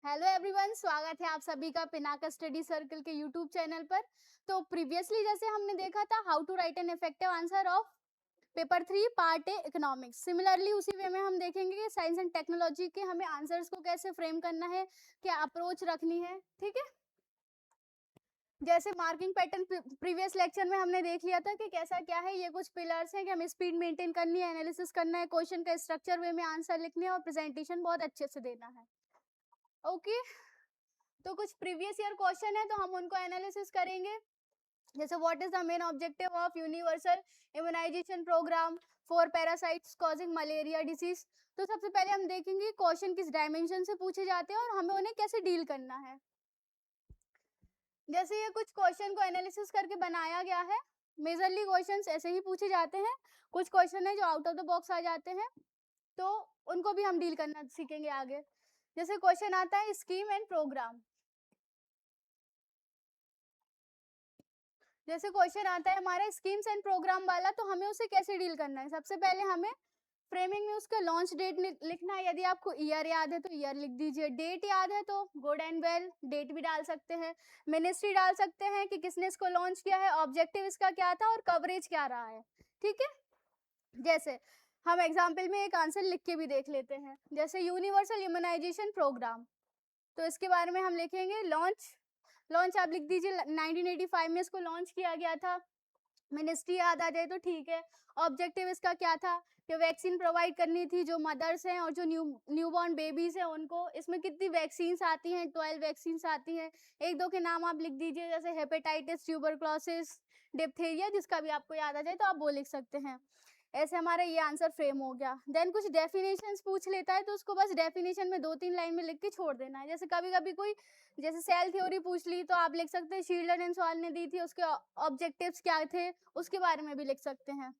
Hello everyone, स्वागत है आप सभी का पिनाका स्टडी सर्कल के यूट्यूब चैनल पर। तो प्रीवियसली जैसे हमने देखा था how to write an effective answer of paper 3 part A economics, similarly उसी वे में हम देखेंगे कि साइंस एंड टेक्नोलॉजी के हमें आंसर्स को कैसे फ्रेम करना है, क्या अप्रोच रखनी है। ठीक है, जैसे मार्किंग पैटर्न प्रीवियस लेक्चर में हमने देख लिया था कि कैसा क्या है, ये कुछ पिलर्स हैं कि हमें स्पीड मेंटेन करनी है, एनालिसिस करना है, क्वेश्चन का स्ट्रक्चर वे में आंसर लिखने हैं और प्रेजेंटेशन बहुत अच्छे से देना है। ओके, तो कुछ प्रीवियस ईयर क्वेश्चन है तो हम उनको एनालिसिस करेंगे। जैसे what is the main objective of universal immunisation programme for parasites causing malaria disease. तो सबसे पहले हम देखेंगे क्वेश्चन किस डायमेंशन से पूछे जाते हैं और हमें उन्हें कैसे डील करना है। जैसे ये कुछ क्वेश्चन को एनालिसिस करके बनाया गया है। मेजरली क्वेश्चंस ऐसे ही पूछे जाते हैं, कुछ क्वेश्चन है जो आउट ऑफ द बॉक्स आ जाते हैं, तो उनको भी हम डील करना सीखेंगे आगे। जैसे क्वेश्चन आता है स्कीम एंड प्रोग्राम। जैसे क्वेश्चन आता है हमारा स्कीम्स एंड प्रोग्राम वाला, तो हमें उसे कैसे डील करना है। सबसे पहले हमें फ्रेमिंग में उसका लॉन्च डेट लिखना है। यदि आपको ईयर याद है तो ईयर लिख दीजिए, डेट याद है तो गुड एंड वेल डेट भी डाल सकते हैं, मिनिस्ट्री डाल सकते हैं कि किसने इसको लॉन्च किया है, ऑब्जेक्टिव इसका क्या था और कवरेज क्या रहा है। ठीक है, जैसे हम एग्जाम्पल में एक आंसर लिख के भी देख लेते हैं। जैसे यूनिवर्सल इम्यूनाइजेशन प्रोग्राम, तो इसके बारे में हम लिखेंगे लॉन्च आप लिख दीजिए 1985 में इसको लॉन्च किया गया था। मिनिस्ट्री याद आ जाए तो ठीक है। ऑब्जेक्टिव इसका क्या था कि वैक्सीन प्रोवाइड करनी थी जो मदर्स हैं और जो न्यूबॉर्न बेबीज हैं उनको। इसमें कितनी वैक्सीन आती हैं, 12 वैक्सीन आती हैं। एक दो के नाम आप लिख दीजिए, जैसे हेपेटाइटिस, ट्यूबरक्लोसिस, डिप्थीरिया, जिसका भी आपको याद आ जाए तो आप वो लिख सकते हैं। ऐसे हमारा ये आंसर फ्रेम हो गया। देन कुछ डेफिनेशंस पूछ लेता है तो उसको बस डेफिनेशन में 2-3 लाइन में लिख के छोड़ देना है। जैसे कभी कभी कोई जैसे सेल थ्योरी पूछ ली तो आप लिख सकते हैं शील्डर एंड सॉल ने दी थी, उसके ऑब्जेक्टिव्स क्या थे उसके बारे में भी लिख सकते हैं।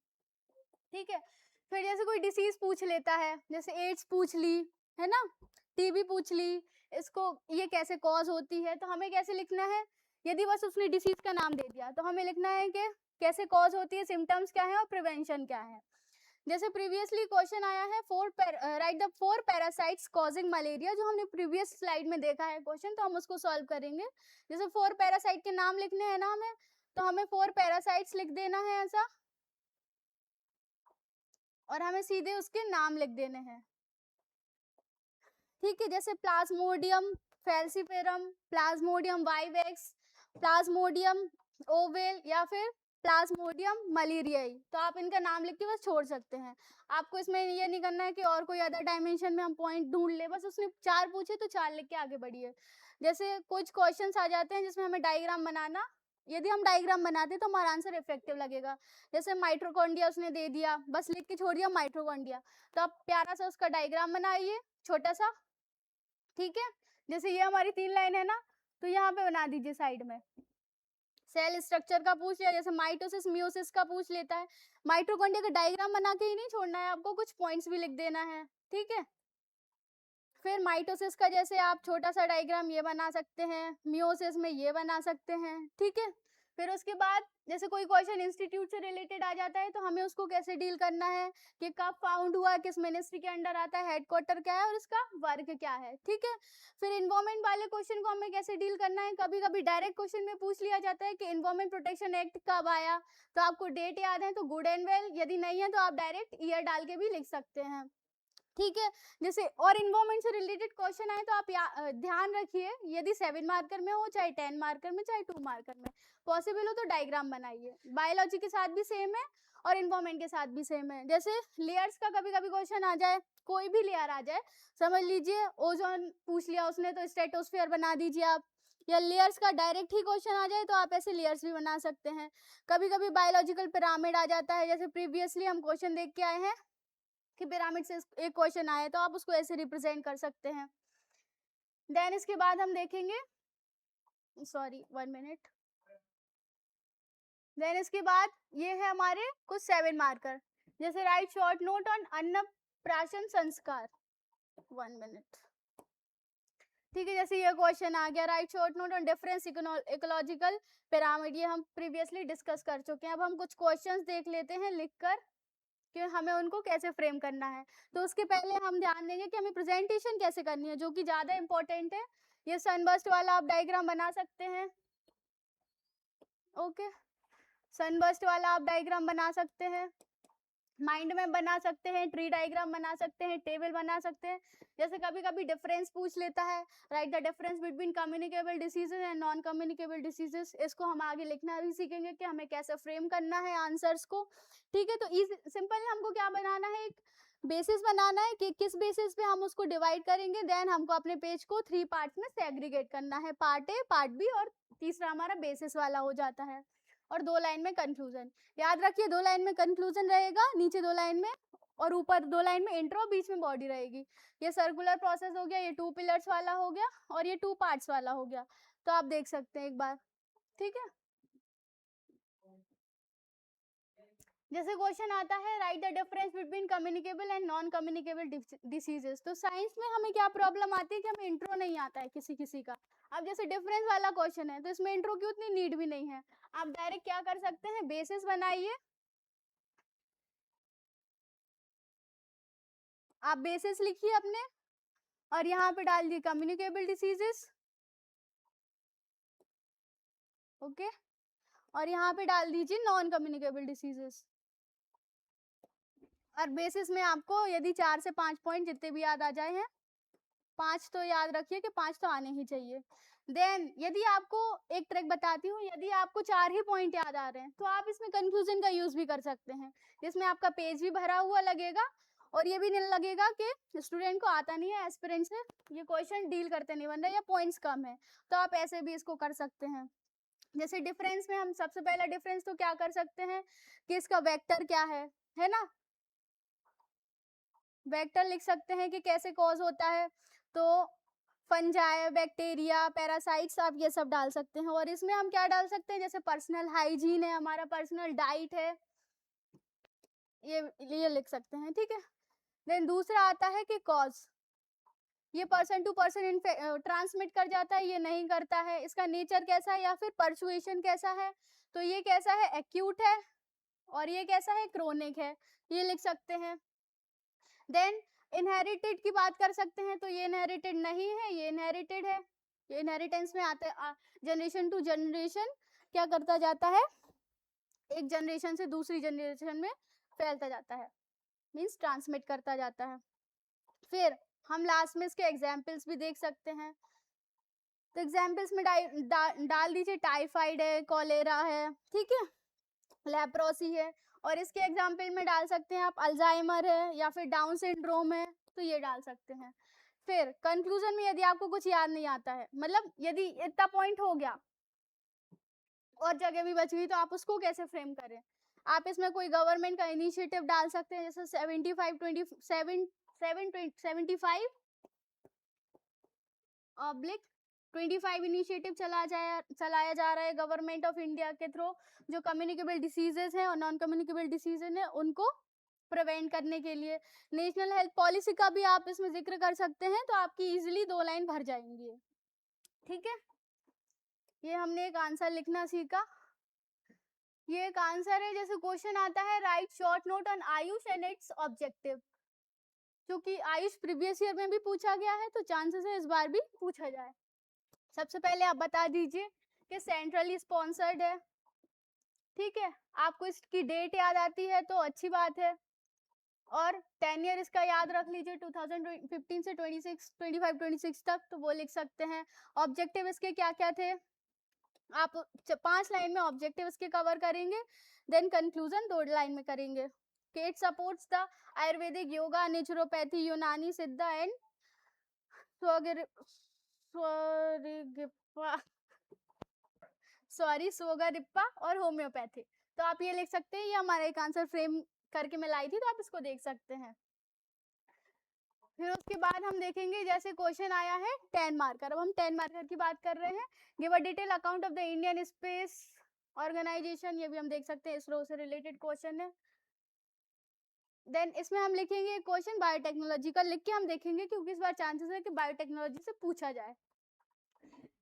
ठीक है, फिर जैसे कोई डिसीज पूछ लेता है, जैसे एड्स पूछ ली है ना, टीबी पूछ ली, इसको ये कैसे कॉज होती है, तो हमें कैसे लिखना है। यदि बस उसने डिसीज का नाम दे दिया तो हमें लिखना है कि कैसे कॉज होती है, सिम्टम्स क्या है और प्रिवेंशन क्या है। जैसे प्रीवियसली क्वेश्चन आया है right the 4 parasites causing malaria, जो हमने प्रीवियस स्लाइड में देखा है क्वेश्चन, तो हम उसको सॉल्व करेंगे। जैसे 4 पैरासाइट के नाम लिखने हैं ना हमें, तो हमें 4 पैरासाइट्स लिख देना है ऐसा, और हमें सीधे उसके नाम लिख देने हैं। ठीक है, जैसे Plasmodium falciparum, Plasmodium vivax, Plasmodium oval या फिर प्लाज्मोडियम मलेरियाई, तो आप इनका नाम लिख के बस छोड़ सकते हैं। आपको इसमें ये नहीं करना है कि और कोई अदर डायमेंशन में हम पॉइंट ढूंढ ले, बस उसने 4 पूछे तो 4 लिख के आगे बढ़िए। जैसे कुछ क्वेश्चंस आ जाते हैं जिसमें हमें डायग्राम बनाना, यदि हम डायग्राम बनाते तो हमारा आंसर इफेक्टिव लगेगा। जैसे माइट्रोकॉन्ड्रिया उसने दे दिया, बस लिख के छोड़ दिया माइट्रोकॉन्ड्रिया, तो आप प्यारा सा उसका डायग्राम बनाइए छोटा सा। ठीक है, जैसे ये हमारी 3 लाइन है ना, तो यहाँ पे बना दीजिए साइड में। सेल स्ट्रक्चर का पूछ लिया, जैसे माइटोसिस मियोसिस का पूछ लेता है। माइटोकॉन्ड्रिया का डायग्राम बना के ही नहीं छोड़ना है आपको, कुछ पॉइंट्स भी लिख देना है। ठीक है, फिर माइटोसिस का जैसे आप छोटा सा डायग्राम ये बना सकते हैं, मियोसिस में ये बना सकते हैं। ठीक है, फिर उसके बाद जैसे कोई क्वेश्चन इंस्टीट्यूट से रिलेटेड आ जाता है तो हमें उसको कैसे डील करना है कि कब फाउंड हुआ, किस मिनिस्ट्री के अंडर आता है, हेडक्वार्टर क्या है और इसका वर्क क्या है। ठीक है, फिर इन्वायरमेंट वाले क्वेश्चन को हमें कैसे डील करना है। कभी कभी डायरेक्ट क्वेश्चन में पूछ लिया जाता है कि इन्वायरमेंट प्रोटेक्शन एक्ट कब आया, तो आपको डेट याद है तो गुड एंड वेल, यदि नहीं है तो आप डायरेक्ट ईयर डाल के भी लिख सकते हैं। ठीक है, जैसे और इन्वायरमेंट से रिलेटेड क्वेश्चन आए तो आप ध्यान रखिए, यदि 7 मार्कर में हो, चाहे 10 मार्कर में, चाहे 2 मार्कर में, पॉसिबल हो तो डायग्राम बनाइए। बायोलॉजी के साथ भी सेम है और इन्वायरमेंट के साथ भी सेम है। जैसे लेयर्स का कभी कभी क्वेश्चन आ जाए, कोई भी लेयर आ जाए, समझ लीजिए ओजोन पूछ लिया उसने तो स्ट्रेटोस्फीयर बना दीजिए आप, या लेयर्स का डायरेक्ट ही क्वेश्चन आ जाए तो आप ऐसे लेयर्स भी बना सकते हैं। कभी कभी बायोलॉजिकल पिरामिड आ जाता है, जैसे प्रीवियसली हम क्वेश्चन देख के आए हैं कि पिरामिड से एक क्वेश्चन आया, तो आप उसको ऐसे रिप्रेजेंट कर सकते हैं। देन इसके बाद हम देखेंगे, सॉरी 1 मिनट, देन इसके बाद ये है हमारे कुछ 7 मार्कर, जैसे राइट शॉर्ट नोट ऑन अन्नप्राशन संस्कार। 1 मिनट, ठीक है, जैसे ये क्वेश्चन आ गया, right short note on difference ecological pyramid, ये हम प्रीवियसली डिस्कस कर चुके हैं। अब हम कुछ क्वेश्चंस देख लेते हैं लिखकर। कि हमें उनको कैसे फ्रेम करना है। तो उसके पहले हम ध्यान देंगे कि हमें प्रेजेंटेशन कैसे करनी है, जो कि ज़्यादा इंपॉर्टेंट है। ये सनबर्स्ट वाला आप डायग्राम बना सकते हैं। ओके, सनबर्स्ट वाला आप डायग्राम बना सकते हैं, माइंड में बना सकते हैं, ट्री डायग्राम बना सकते हैं, टेबल बना सकते हैं। जैसे कभी कभी डिफरेंस पूछ लेता है, right the difference between communicable diseases and non communicable diseases. इसको हम आगे लिखना भी सीखेंगे कि हमें कैसे फ्रेम करना है आंसर्स को। ठीक है, तो सिंपल हमको क्या बनाना है, एक बेसिस बनाना है कि किस बेसिस पे हम उसको डिवाइड करेंगे। देन हमको अपने पेज को 3 पार्ट्स में सेग्रीगेट करना है, पार्ट ए, पार्ट बी और तीसरा हमारा बेसिस वाला हो जाता है। और 2 लाइन में कंक्लूजन। याद रखिए 2 लाइन में कंक्लूजन रहेगा, नीचे 2 लाइन में और ऊपर 2 लाइन में इंट्रो, बीच में बॉडी रहेगी। ये सर्कुलर प्रोसेस हो गया, ये 2 पिलर्स वाला हो गया और ये 2 पार्ट्स वाला हो गया। तो आप देख सकते हैं एक बार। ठीक है, जैसे क्वेश्चन आता है right the difference between communicable and non communicable diseases. तो साइंस में हमें क्या प्रॉब्लम आती है कि हमें इंट्रो नहीं आता है किसी किसी का। अब जैसे डिफरेंस वाला क्वेश्चन है तो इसमें इंट्रो की उतनी नीड भी नहीं है। आप डायरेक्ट क्या कर सकते हैं, बेसिस बनाइए, आप बेसिस लिखिए अपने और यहाँ पे डाल दिए कम्युनिकेबल डिसीजेस। ओके, और यहाँ पे डाल दीजिए नॉन कम्युनिकेबल डिसीजेस। और बेसिस में आपको यदि 4 से 5 पॉइंट जितने भी याद आ जाए हैं, 5 तो याद रखिए कि 5 तो आने ही चाहिए। देन यदि आपको एक ट्रिक बताती हूँ, यदि आपको 4 ही पॉइंट याद आ रहे हैं तो आप इसमें कंक्लूजन का यूज भी कर सकते हैं, जिसमें आपका पेज भी भरा हुआ लगेगा और ये भी नहीं लगेगा कि स्टूडेंट को आता नहीं है, एस्पिरेंट से ये क्वेश्चन डील करते नहीं बन रहा या पॉइंट्स कम है। तो आप ऐसे भी इसको कर सकते हैं। जैसे डिफरेंस में हम सबसे पहला डिफरेंस तो क्या कर सकते हैं कि इसका वेक्टर क्या है ना, वेक्टर लिख सकते हैं कि कैसे कॉज होता है। तो फंजाई, बैक्टीरिया, पैरासाइट्स, आप ये सब डाल सकते हैं। और इसमें हम क्या डाल सकते हैं, जैसे पर्सनल हाइजीन है, हमारा पर्सनल डाइट है, ये लिख सकते हैं। ठीक है, देन दूसरा आता है कि कॉज, ये पर्सन टू पर्सन ट्रांसमिट कर जाता है, ये नहीं करता है, इसका नेचर कैसा है या फिर परसुएशन कैसा है। तो ये कैसा है, एक्यूट है, और ये कैसा है, क्रोनिक है, ये लिख सकते हैं। देन इनहेरिटेड की बात कर सकते हैं, तो ये इनहेरिटेड नहीं है, ये इनहेरिटेड है। ये इनहेरिटेंस में आते जनरेशन टू जनरेशन क्या करता जाता है, एक जनरेशन से दूसरी जनरेशन में फैलता जाता है, मींस ट्रांसमिट करता जाता है। फिर हम लास्ट में इसके एग्जाम्पल्स भी देख सकते हैं। तो एग्जाम्पल्स में डाल दीजिए टाइफाइड है, कॉलेरा है, ठीक है, लेप्रोसी है। और इसके एग्जाम्पल में डाल सकते हैं आप अल्जाइमर है या फिर डाउन सिंड्रोम है, तो ये डाल सकते हैं। फिर कंक्लूजन में यदि आपको कुछ याद नहीं आता है, मतलब यदि इतना पॉइंट हो गया और जगह भी बच गई, तो आप उसको कैसे फ्रेम करें। आप इसमें कोई गवर्नमेंट का इनिशिएटिव डाल सकते हैं, जैसे 75/25 इनिशिएटिव चलाया जा रहा है गवर्नमेंट ऑफ इंडिया के थ्रू, जो कम्युनिकेबल डिसीजेस हैं और नॉन कम्युनिकेबल डिसीजेस हैं उनको प्रिवेंट करने के लिए। नेशनल हेल्थ पॉलिसी का भी आप इसमें जिक्र कर सकते हैं, तो आपकी इजीली 2 लाइन भर जाएंगी। ठीक है, ये हमने एक आंसर लिखना सीखा। ये एक आंसर है, जैसे क्वेश्चन आता है right short note on Ayush and it's objective, क्योंकि आयुष प्रीवियस ईयर में भी पूछा गया है, तो चांसेस है इस बार भी पूछा जाए। सबसे पहले आप बता दीजिए कि सेंट्रली स्पॉन्सर्ड है। ठीक है, आपको इसकी डेट याद आती है तो अच्छी बात है, और 10 ईयर इसका याद रख लीजिए, 2015 से 25-26 तक, तो वो लिख सकते हैं। ऑब्जेक्टिव इसके क्या क्या थे, आप 5 लाइन में ऑब्जेक्टिव इसके कवर करेंगे। देन कंक्लूजन 2 लाइन में करेंगे कि it supports the Ayurvedic, yoga, naturopathy, यूनानी, सिद्धा एंड स्वगरिप्पा और होम्योपैथी। तो आप ये लिख सकते हैं, ये हमारा एक आंसर फ्रेम करके मैं लाई थी, तो आप इसको देख सकते हैं। फिर उसके बाद हम देखेंगे, जैसे क्वेश्चन आया है 10 मार्कर, अब हम 10 मार्कर की बात कर रहे हैं। Give a detail account of the Indian space organisation, ये भी हम देख सकते हैं, इसरो से रिलेटेड क्वेश्चन है। देन इसमें हम लिखेंगे क्वेश्चन बायोटेक्नोलॉजी का, लिख के हम देखेंगे क्योंकि इस बार चांसेस है कि बायोटेक्नोलॉजी से पूछा जाए।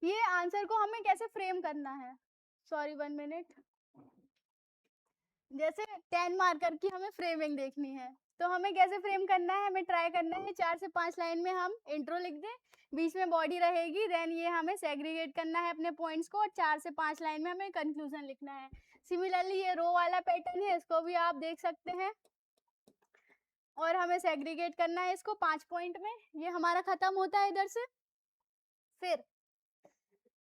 ये आंसर को हमें कैसे फ्रेम करना है, सॉरी 1 मिनट, जैसे 10 मार्कर की हमें फ्रेमिंग देखनी है, तो हमें कैसे फ्रेम करना है, हमें ट्राई करना है 4 से 5 लाइन में हम इंट्रो लिख दें, बीच में बॉडी रहेगी, देन ये हमें सेग्रीगेट करना है अपने पॉइंट्स को, और 4 से 5 लाइन में हमें कंक्लूजन लिखना है। सिमिलरली ये रो वाला पैटर्न है, इसको भी आप देख सकते हैं, और हमें सेग्रीगेट करना है इसको 5 पॉइंट में। ये हमारा खत्म होता है इधर से। फिर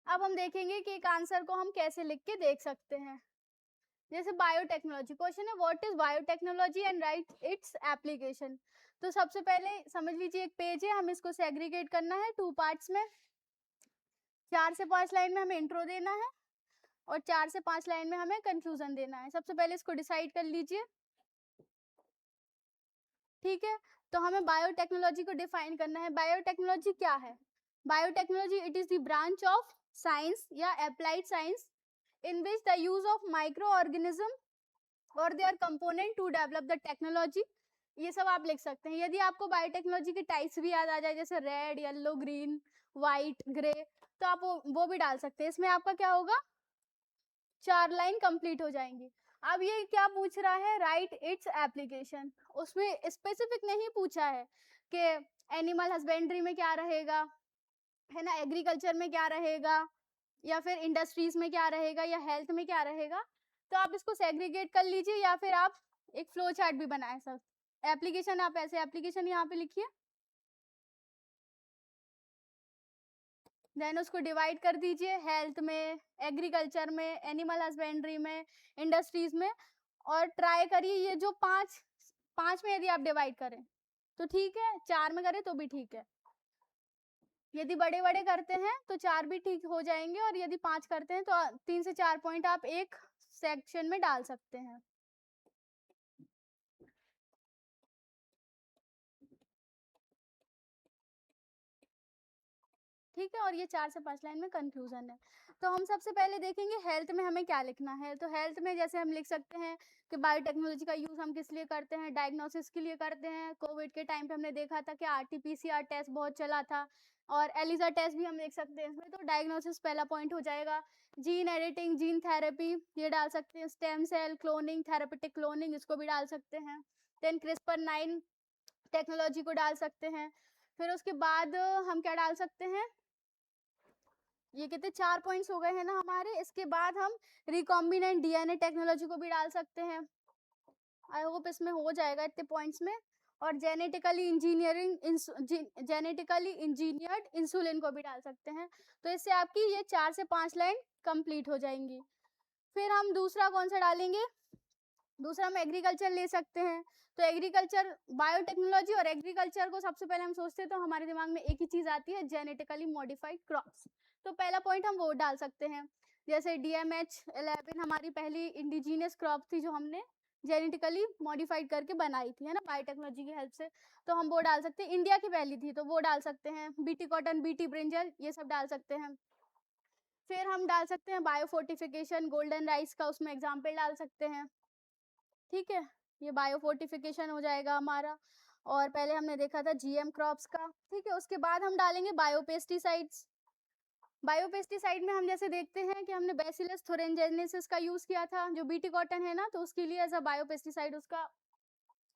अब हम देखेंगे कि एक आंसर को हम कैसे लिख के देख सकते हैं। जैसे बायोटेक्नोलॉजी, क्वेश्चन है what is biotechnology and right its application. तो सबसे पहले समझ लीजिए एक पेज है, हम इसको सेग्रीगेट करना है 2 पार्ट्स में। 4 से 5 लाइन में हमें इंट्रो देना है, और 4 से 5 लाइन में हमें कंक्लूजन देना है। सबसे पहले इसको डिसाइड कर लीजिए, ठीक है। तो हमें बायोटेक्नोलॉजी को डिफाइन करना है। बायोटेक्नोलॉजी क्या है? Biotechnology it is the branch of science या applied science in which the use of microorganism or their component to develop the technology। ये सब आप लिख सकते हैं। यदि आपको बायोटेक्नोलॉजी के टाइप्स भी याद आ जाए, जैसे red, yellow, green, white, grey, तो आप वो भी डाल सकते हैं। इसमें आपका क्या होगा, 4 लाइन कंप्लीट हो जाएंगी। अब ये क्या पूछ रहा है, राइट इट्स एप्लीकेशन। उसमें स्पेसिफिक नहीं पूछा है कि एनिमल हस्बेंड्री में क्या रहेगा, है ना, एग्रीकल्चर में क्या रहेगा, या फिर इंडस्ट्रीज में क्या रहेगा, या हेल्थ में क्या रहेगा। तो आप इसको सेग्रीगेट कर लीजिए, या फिर आप एक फ्लो चार्ट भी बनाए सकते। एप्लीकेशन आप ऐसे एप्लीकेशन यहाँ पे लिखिए, देन उसको डिवाइड कर दीजिए हेल्थ में, एग्रीकल्चर में, एनिमल हस्बेंड्री में, इंडस्ट्रीज में, और ट्राई करिए ये जो पांच में यदि आप डिवाइड करें तो ठीक है, 4 में करें तो भी ठीक है। यदि बड़े बड़े करते हैं तो 4 भी ठीक हो जाएंगे, और यदि 5 करते हैं तो 3 से 4 पॉइंट आप एक सेक्शन में डाल सकते हैं। ठीक है, और ये 4 से 5 लाइन में कंक्लूजन है। तो हम सबसे पहले देखेंगे हेल्थ में हमें क्या लिखना है। तो हेल्थ में जैसे हम लिख सकते हैं कि बायोटेक्नोलॉजी का यूज हम किस लिए करते हैं, डायग्नोसिस के लिए करते हैं। कोविड के टाइम पे हमने देखा था कि RT-PCR टेस्ट बहुत चला था, और एलिजा टेस्ट भी हम लिख सकते हैं इसमें। तो डायग्नोसिस पहला पॉइंट हो जाएगा। जीन एडिटिंग, जीन थेरेपी ये डाल सकते हैं। Stem cell cloning, therapeutic cloning, इसको भी डाल सकते हैं। देन CRISPR-9 टेक्नोलॉजी को डाल सकते हैं। फिर उसके बाद हम क्या डाल सकते हैं, ये कितने 4 पॉइंट्स हो गए हैं ना हमारे। इसके बाद हम रिकॉम्बिनेंट DNA टेक्नोलॉजी को भी डाल सकते हैं। आई होप इसमें हो जाएगा इतने पॉइंट्स में। और जेनेटिकली इंजीनियर्ड इंसुलिन को भी डाल सकते हैं। तो इससे आपकी ये 4 से 5 लाइन कंप्लीट हो जाएंगी। फिर हम दूसरा कौन सा डालेंगे, दूसरा हम एग्रीकल्चर ले सकते हैं। तो एग्रीकल्चर, बायोटेक्नोलॉजी और एग्रीकल्चर को सबसे पहले हम सोचते हैं तो हमारे दिमाग में एक ही चीज आती है, जेनेटिकली मॉडिफाइड क्रॉप्स। तो पहला पॉइंट हम वो डाल सकते हैं। जैसे DMH11 हमारी पहली इंडिजीनियस क्रॉप थी जो हमने जेनेटिकली मॉडिफाइड करके बनाई थी, है ना, बायोटेक्नोलॉजी की हेल्प से। तो हम वो डाल सकते हैं। इंडिया की पहली थी तो वो डाल सकते हैं। BT कॉटन, BT ब्रिंजल, ये सब डाल सकते हैं। फिर हम डाल सकते हैं बायोफोर्टिफिकेशन, गोल्डन राइस का उसमें एग्जाम्पल डाल सकते हैं। ठीक है, ये बायोफोर्टिफिकेशन हो जाएगा हमारा। और पहले हमने देखा था GM क्रॉप्स का। ठीक है, उसके बाद हम डालेंगे बायोपेस्टिसाइड्स। बायोपेस्टिसाइड में हम जैसे देखते हैं कि हमने बैसिलस थोरेंजेनेसिस का यूज किया था, जो BT कॉटन है ना, तो उसके लिए एज अ बायोपेस्टिसाइड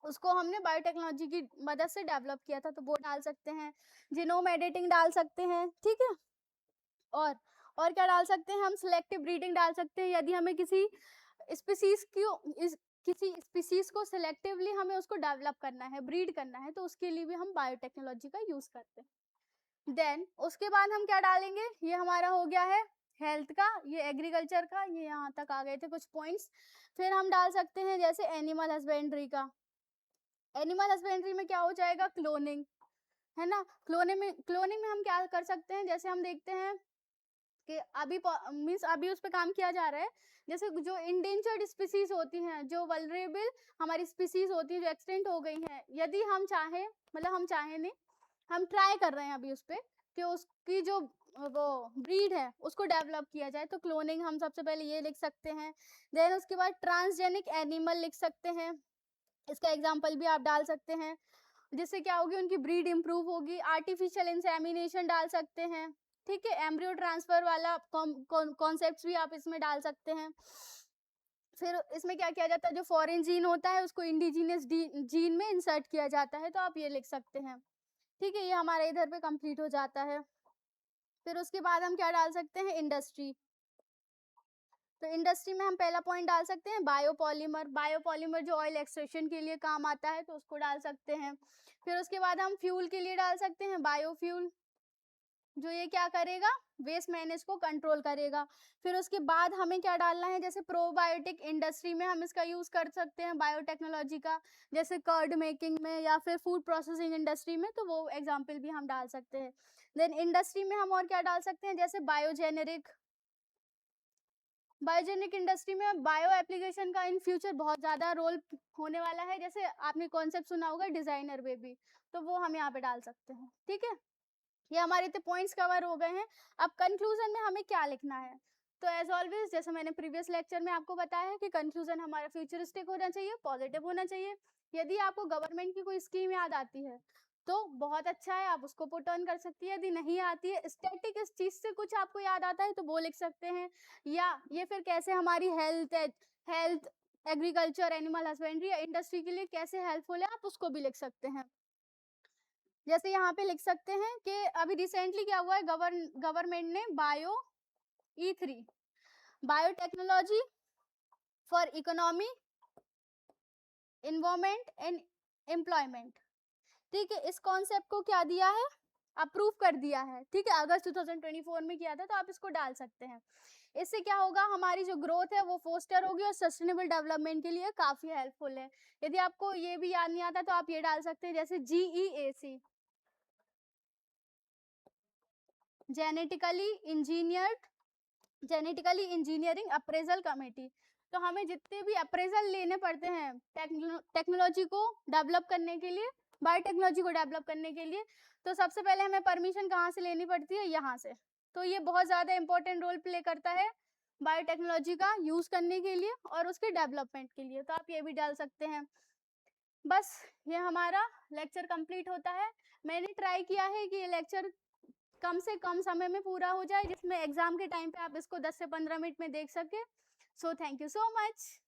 उसको हमने बायोटेक्नोलॉजी की मदद से डेवलप किया था, तो वो डाल सकते हैं। जीनोम एडिटिंग डाल सकते हैं। ठीक है, और क्या डाल सकते हैं हम, सिलेक्टिव ब्रीडिंग डाल सकते हैं। यदि हमें किसी स्पीसीज को सिलेक्टिवली हमें उसको डेवलप करना है, ब्रीड करना है, तो उसके लिए भी हम बायोटेक्नोलॉजी का यूज करते हैं। देन उसके बाद हम क्या डालेंगे, ये हमारा हो गया है हेल्थ का, ये एग्रीकल्चर का, ये यहाँ तक आ गए थे कुछ पॉइंट्स। फिर हम डाल सकते हैं जैसे एनिमल हस्बेंड्री का। एनिमल हस्बेंड्री में क्या हो जाएगा, क्लोनिंग, है ना। क्लोनिंग में हम क्या कर सकते हैं, जैसे हम देखते हैं कि अभी उस पर काम किया जा रहा है। जैसे जो इंडेंजर्ड स्पीसीज होती हैं, जो वल्नरेबल हमारी स्पीसीज होती है, जो एक्सटेंट हो गई हैं, यदि हम चाहें, मतलब हम चाहें नहीं, हम ट्राई कर रहे हैं अभी उस पर कि उसकी जो वो ब्रीड है उसको डेवलप किया जाए, तो क्लोनिंग हम सबसे पहले ये लिख सकते हैं। देन उसके बाद ट्रांसजेनिक एनिमल लिख सकते हैं, इसका एग्जाम्पल भी आप डाल सकते हैं, जिससे क्या होगी, उनकी ब्रीड इंप्रूव होगी। आर्टिफिशियल इंसेमिनेशन डाल सकते हैं। ठीक है, एम्ब्रियो ट्रांसफर वाला कॉन्सेप्ट भी आप इसमें डाल सकते हैं। फिर इसमें क्या किया जाता है, जो फॉरेन जीन होता है उसको इंडिजीनियस जीन में इंसर्ट किया जाता है, तो आप ये लिख सकते हैं। ठीक है, ये हमारा इधर पे कंप्लीट हो जाता है। फिर उसके बाद हम क्या डाल सकते हैं, इंडस्ट्री। तो इंडस्ट्री में हम पहला पॉइंट डाल सकते हैं बायोपॉलीमर। बायोपॉलीमर जो ऑयल एक्सट्रैक्शन के लिए काम आता है, तो उसको डाल सकते हैं। फिर उसके बाद हम फ्यूल के लिए डाल सकते हैं बायोफ्यूल, जो ये क्या करेगा, वेस्ट मैनेज को कंट्रोल करेगा। फिर उसके बाद हमें क्या डालना है, जैसे प्रोबायोटिक इंडस्ट्री में हम इसका यूज कर सकते हैं बायोटेक्नोलॉजी का, जैसे कर्ड मेकिंग में या फिर फूड प्रोसेसिंग इंडस्ट्री में, तो वो एग्जाम्पल भी हम डाल सकते हैं। देन इंडस्ट्री में हम और क्या डाल सकते हैं, जैसे बायोजेनेरिक। बायोजेनिक इंडस्ट्री में बायो एप्लीकेशन का इन फ्यूचर बहुत ज़्यादा रोल होने वाला है, जैसे आपने कॉन्सेप्ट सुना होगा डिजाइनर बेबी, तो वो हम यहाँ पे डाल सकते हैं। ठीक है, ये हमारे इतने पॉइंट्स कवर हो गए हैं। अब कंक्लूजन में हमें क्या लिखना है, तो एज ऑलवेज जैसे मैंने प्रीवियस लेक्चर में आपको बताया है कि कंक्लूजन हमारा फ्यूचरिस्टिक होना चाहिए, पॉजिटिव होना चाहिए। यदि आपको गवर्नमेंट की कोई स्कीम याद आती है तो बहुत अच्छा है, आप उसको पुट ऑन कर सकती है। यदि नहीं आती है, स्टैटिक इस चीज से कुछ आपको याद आता है तो वो लिख सकते हैं, या ये फिर कैसे हमारी हेल्थ एग्रीकल्चर एनिमल हस्बेंड्री या इंडस्ट्री के लिए कैसे हेल्पफुल है, आप उसको भी लिख सकते हैं। जैसे यहाँ पे लिख सकते हैं कि अभी रिसेंटली क्या हुआ है, गवर्नमेंट ने E3 biotechnology for economy environment and employment, ठीक है, इस कॉन्सेप्ट को क्या दिया है, अप्रूव कर दिया है। ठीक है, अगस्त 2024 में किया था, तो आप इसको डाल सकते हैं। इससे क्या होगा, हमारी जो ग्रोथ है वो फोस्टर होगी और सस्टेनेबल डेवलपमेंट के लिए काफी हेल्पफुल है। यदि आपको ये भी याद नहीं आता तो आप ये डाल सकते हैं, जैसे GEAC genetically engineering appraisal committee. तो हमें जितने भी अप्रेजल लेने पड़ते हैं टेक्नोलॉजी को डेवलप करने के लिए, बायोटेक्नोलॉजी को डेवलप करने के लिए, तो सबसे पहले हमें परमिशन कहाँ से लेनी पड़ती है, यहाँ से। तो ये बहुत ज़्यादा इंपॉर्टेंट रोल प्ले करता है बायोटेक्नोलॉजी का यूज़ करने के लिए और उसके डेवलपमेंट के लिए, तो आप ये भी डाल सकते हैं। बस ये हमारा लेक्चर कंप्लीट होता है। मैंने ट्राई किया है कि ये लेक्चर कम से कम समय में पूरा हो जाए, जिसमें एग्जाम के टाइम पे आप इसको 10 से 15 मिनट में देख सके। So thank you so much.